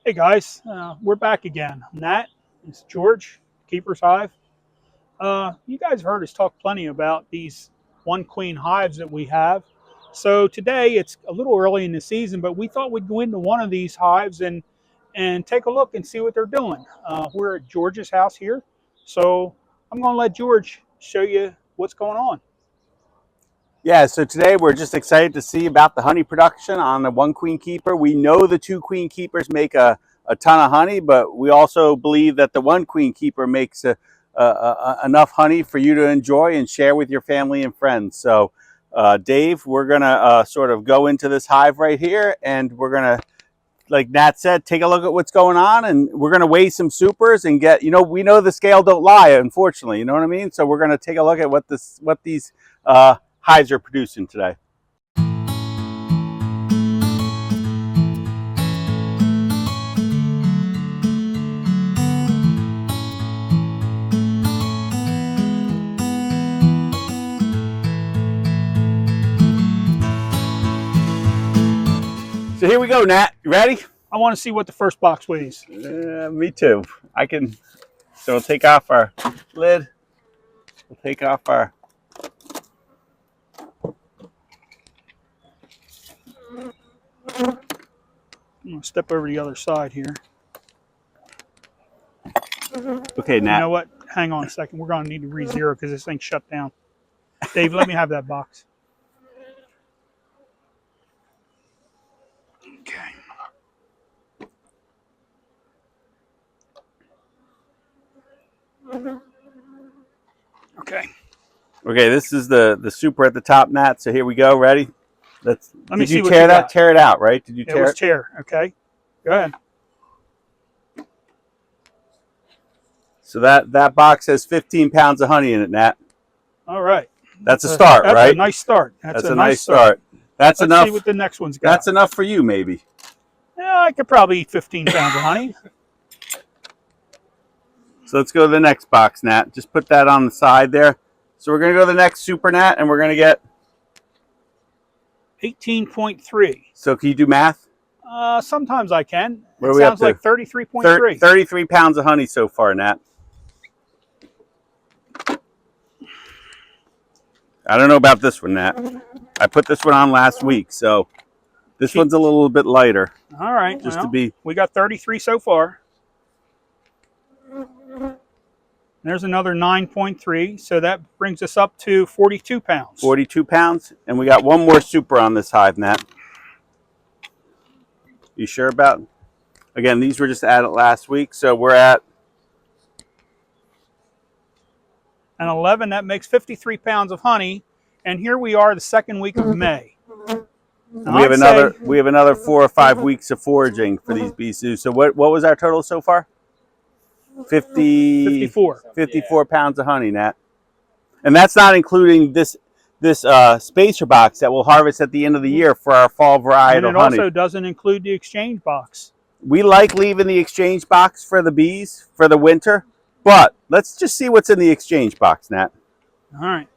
Hey guys, we're back again. I'm Nat, it's George, Keeper's Hive. You guys have heard us talk plenty about these one queen hives that we have. So today it's a little early in the season, but we thought we'd go into one of these hives and take a look and see what they're doing. We're at George's house here, so I'm going to let George show you what's going on. Yeah, so today we're just excited to see about the honey production on the one queen keeper. We know the two queen keepers make a ton of honey, but we also believe that the one queen keeper makes enough honey for you to enjoy and share with your family and friends. So Dave, we're going to sort of go into this hive right here, and we're going to, like Nat said, take a look at what's going on, and we're going to weigh some supers and get, we know the scale don't lie, unfortunately, you know what I mean? So we're going to take a look at what these hives are producing today. So here we go, Nat. You ready? I want to see what the first box weighs. Me too. So we'll take off our lid. We'll take off our... I'm going to step over to the other side here. Okay, Nat. You know what? Hang on a second. We're going to need to re-zero because this thing's shut down. Dave, let me have that box. Okay. Okay. Okay, this is the super at the top, Nat. So here we go. Ready? Let me see Did you what tear you that? got. Tear it out, right? Did you tear it? It was tear. Okay. Go ahead. So that box has 15 pounds of honey in it, Nat. All right. That's a start, that's right? That's a nice start. That's a nice start. That's Let's enough. See what the next one's got. That's enough for you, maybe. Yeah, I could probably eat 15 pounds of honey. So let's go to the next box, Nat. Just put that on the side there. So we're going to go to the next super, Nat, and we're going to get 18.3. So can you do math? Sometimes I can. What It are we up sounds to? like 33.3. 33 pounds of honey so far, Nat. I don't know about this one, Nat. I put this one on last week, so this one's a little bit lighter. All right. Just well, to be. We got 33 so far. There's another 9.3, so that brings us up to 42 pounds. 42 pounds, and we got one more super on this hive, Nat. You sure about? Again, these were just added last week, so we're at. And 11, that makes 53 pounds of honey, and here we are the second week of May. Now We have another 4 or 5 weeks of foraging for these bees. So what was our total so far? 54 pounds of honey, Nat. And that's not including this spacer box that we'll harvest at the end of the year for our fall varietal honey. And it also doesn't include the exchange box. We like leaving the exchange box for the bees for the winter, but let's just see what's in the exchange box, Nat. All right.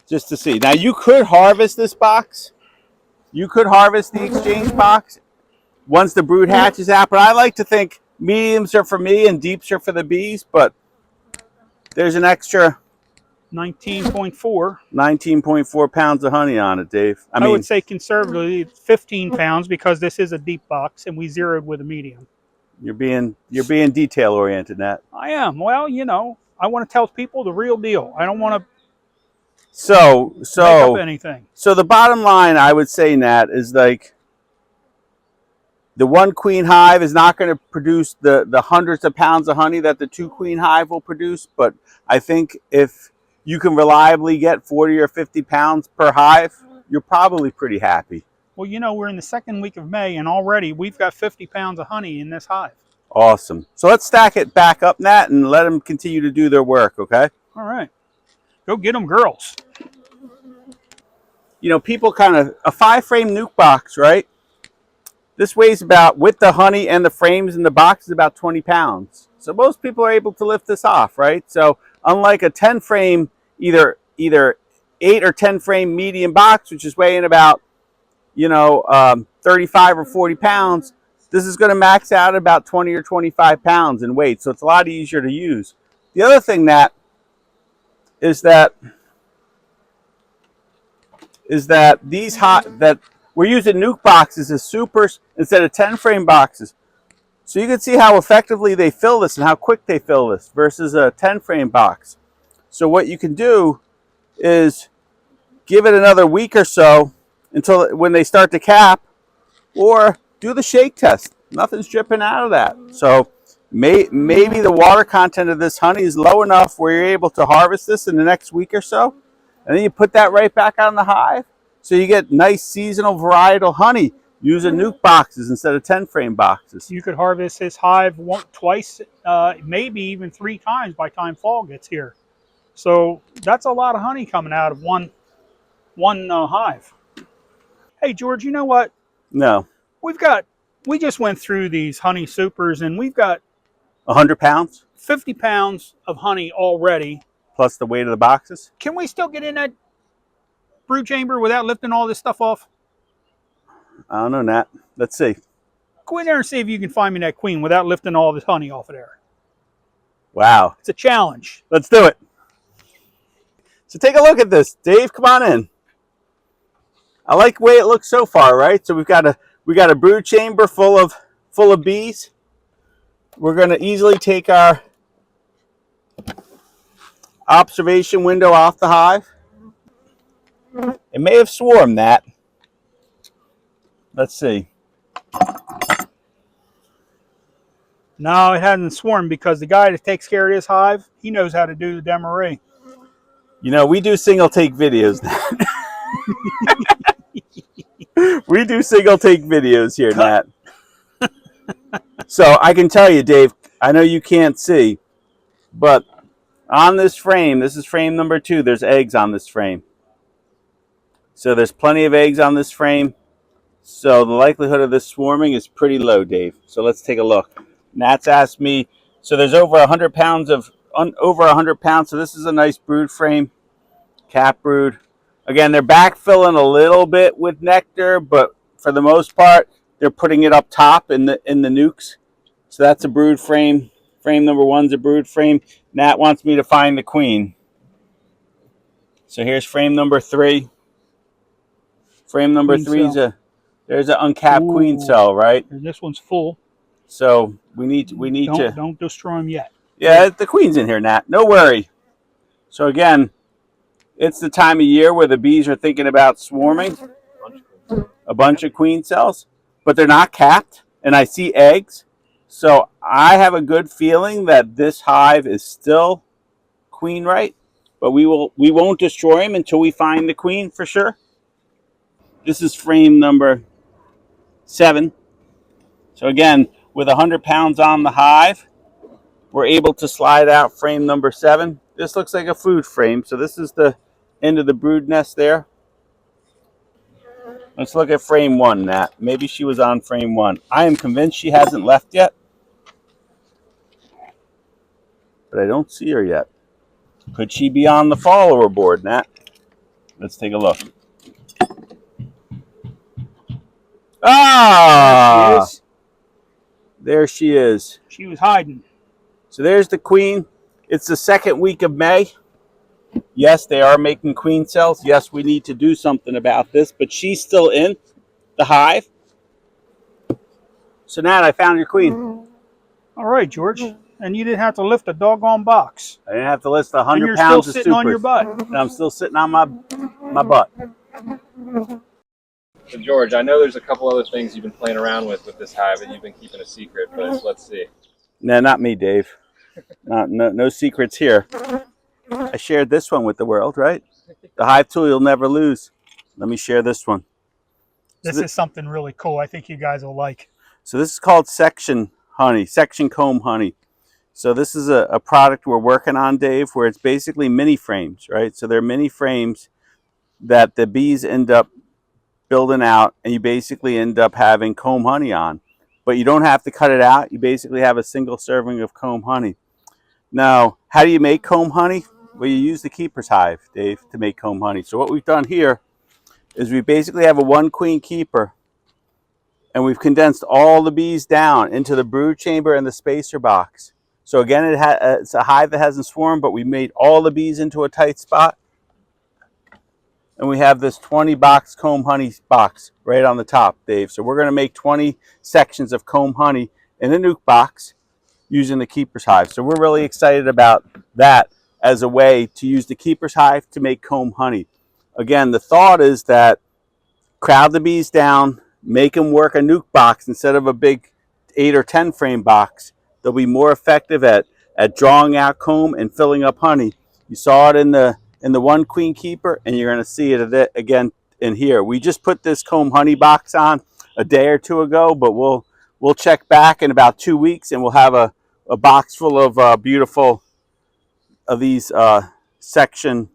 Just to see. Now, you could harvest this box. You could harvest the exchange box once the brood hatches out, but I like to think mediums are for me and deeps are for the bees, but there's an extra 19.4 pounds of honey on it, Dave. I would say conservatively 15 pounds because this is a deep box and we zeroed with a medium. You're being detail oriented, Nat. I am. Well, I want to tell people the real deal. I don't want to make up anything. So the bottom line, I would say, Nat, is like the one queen hive is not going to produce the hundreds of pounds of honey that the two queen hive will produce, but I think if you can reliably get 40 or 50 pounds per hive, you're probably pretty happy. Well, we're in the second week of May, and already we've got 50 pounds of honey in this hive. Awesome. So let's stack it back up, Nat, and let them continue to do their work, okay? All right. Go get them, girls. People kind of, a 5-frame nuke box, right? This weighs about, with the honey and the frames in the box, is about 20 pounds. So most people are able to lift this off, right? So unlike a 10-frame, either 8 or 10-frame medium box, which is weighing about, 35 or 40 pounds, this is going to max out at about 20 or 25 pounds in weight. So it's a lot easier to use. The other thing that is that these that we're using nuke boxes as supers instead of 10 frame boxes. So you can see how effectively they fill this and how quick they fill this versus a 10 frame box. So what you can do is give it another week or so until when they start to cap, or do the shake test. Nothing's dripping out of that. So maybe the water content of this honey is low enough where you're able to harvest this in the next week or so. And then you put that right back on the hive. So you get nice seasonal varietal honey using nuke boxes instead of 10 frame boxes. You could harvest this hive twice, maybe even 3 times by the time fall gets here. So that's a lot of honey coming out of one hive. Hey George, you know what? No. We just went through these honey supers and we've got 100 pounds? 50 pounds of honey already. Plus the weight of the boxes? Can we still get in that brood chamber without lifting all this stuff off? I don't know, Nat. Let's see. Go in there and see if you can find me that queen without lifting all this honey off of there. Wow. It's a challenge. Let's do it. So take a look at this. Dave, come on in. I like the way it looks so far, right? So we got a brood chamber full of bees. We're going to easily take our observation window off the hive. It may have swarmed that. Let's see. No, it hasn't swarmed because the guy that takes care of this hive, he knows how to do the Demaree. You know, we do single take videos now. We do single take videos here, Nat. So I can tell you, Dave, I know you can't see, but on this frame, this is frame number 2, there's eggs on this frame. So there's plenty of eggs on this frame. So the likelihood of this swarming is pretty low, Dave. So let's take a look. Nat's asked me, so there's over 100 pounds over 100 pounds. So this is a nice brood frame, cap brood. Again, they're backfilling a little bit with nectar, but for the most part, they're putting it up top in the nukes. So that's a brood frame. Frame number 1's a brood frame. Nat wants me to find the queen. So here's frame number 3. Frame number 3 is there's an uncapped queen cell, right? This one's full. So we need to don't destroy them yet. Yeah, the queen's in here, Nat. No worry. So again, it's the time of year where the bees are thinking about swarming. A bunch of queen cells, but they're not capped, and I see eggs. So I have a good feeling that this hive is still queen right, but we won't destroy them until we find the queen for sure. This is frame number 7. So again, with 100 pounds on the hive, we're able to slide out frame number 7. This looks like a food frame. So this is the end of the brood nest there. Let's look at frame 1, Nat. Maybe she was on frame 1. I am convinced she hasn't left yet, but I don't see her yet. Could she be on the follower board, Nat? Let's take a look. Ah! There she is. She was hiding. So there's the queen. It's the second week of May. Yes, they are making queen cells. Yes, we need to do something about this, but she's still in the hive. So Nat, I found your queen. All right, George. And you didn't have to lift a doggone box. I didn't have to lift 100 pounds of supers. And you're still sitting on your butt. And I'm still sitting on my butt. So George, I know there's a couple other things you've been playing around with this hive that you've been keeping a secret, but let's see. No, not me, Dave. No secrets here. I shared this one with the world, right? The hive tool you'll never lose. Let me share this one. This is something really cool. I think you guys will like. So this is called section honey, section comb honey. So this is a product we're working on, Dave, where it's basically mini frames, right? So they're mini frames that the bees end up building out, and you basically end up having comb honey on. But you don't have to cut it out. You basically have a single serving of comb honey. Now, how do you make comb honey? Well, you use the keeper's hive, Dave, to make comb honey. So what we've done here is we basically have a 1 queen keeper, and we've condensed all the bees down into the brood chamber and the spacer box. So again, it's a hive that hasn't swarmed, but we made all the bees into a tight spot. And we have this 20 box comb honey box right on the top, Dave. So we're going to make 20 sections of comb honey in a nuke box using the keeper's hive. So we're really excited about that as a way to use the keeper's hive to make comb honey. Again, the thought is that crowd the bees down, make them work a nuke box instead of a big 8 or 10 frame box. They'll be more effective at drawing out comb and filling up honey. You saw it in the one queen keeper, and you're going to see it again in here. We just put this comb honey box on a day or two ago, but we'll check back in about 2 weeks, and we'll have a box full of beautiful of these section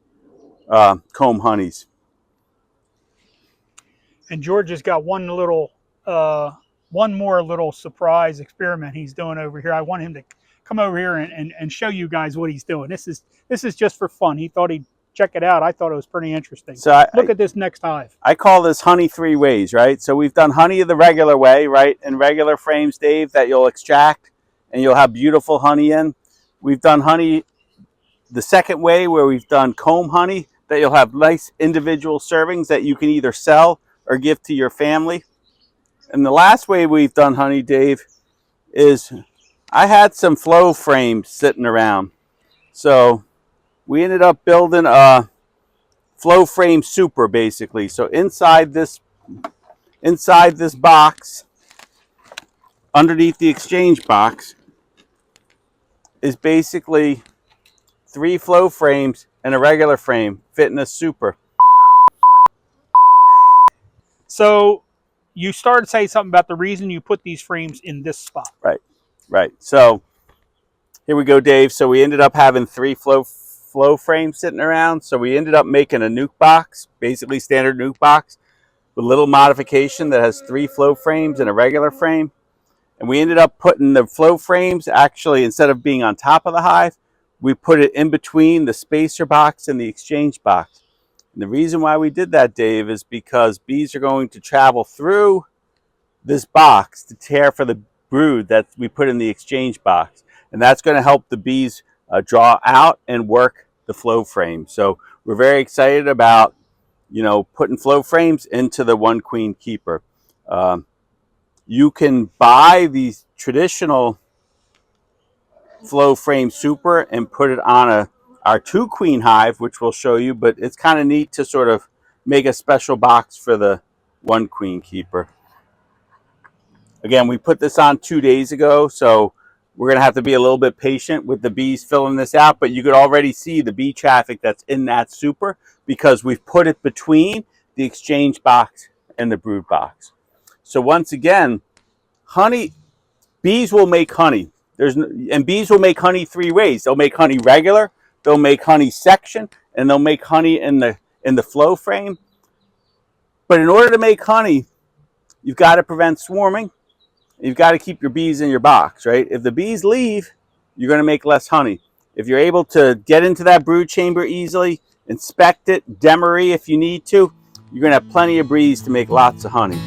comb honeys. And George has got one more little surprise experiment he's doing over here. I want him to come over here and show you guys what he's doing. This is just for fun. He thought he'd check it out. I thought it was pretty interesting. So look at this next hive. I call this honey 3 ways, right? So we've done honey the regular way, right? In regular frames, Dave, that you'll extract and you'll have beautiful honey in. We've done honey the second way, where we've done comb honey that you'll have nice individual servings that you can either sell or give to your family. And the last way we've done honey, Dave, is I had some flow frames sitting around. So we ended up building a flow frame super, basically. So inside this box, underneath the exchange box, is basically 3 flow frames and a regular frame fit in a super. So you started saying something about the reason you put these frames in this spot. Right. So here we go, Dave. So we ended up having 3 flow frames sitting around. So we ended up making a nuke box, basically standard nuke box, with a little modification that has 3 flow frames and a regular frame. And we ended up putting the flow frames, actually, instead of being on top of the hive, we put it in between the spacer box and the exchange box. And the reason why we did that, Dave, is because bees are going to travel through this box to care for the brood that we put in the exchange box. And that's going to help the bees draw out and work the flow frame. So we're very excited about, putting flow frames into the one queen keeper. You can buy these traditional flow frame super and put it on our 2 queen hive, which we'll show you, but it's kind of neat to sort of make a special box for the one queen keeper. Again, we put this on 2 days ago, so we're going to have to be a little bit patient with the bees filling this out, but you could already see the bee traffic that's in that super because we've put it between the exchange box and the brood box. So once again, bees will make honey. And bees will make honey 3 ways. They'll make honey regular, they'll make honey section, and they'll make honey in the flow frame. But in order to make honey, you've got to prevent swarming. You've got to keep your bees in your box, right? If the bees leave, you're going to make less honey. If you're able to get into that brood chamber easily, inspect it, Demaree if you need to, you're going to have plenty of bees to make lots of honey.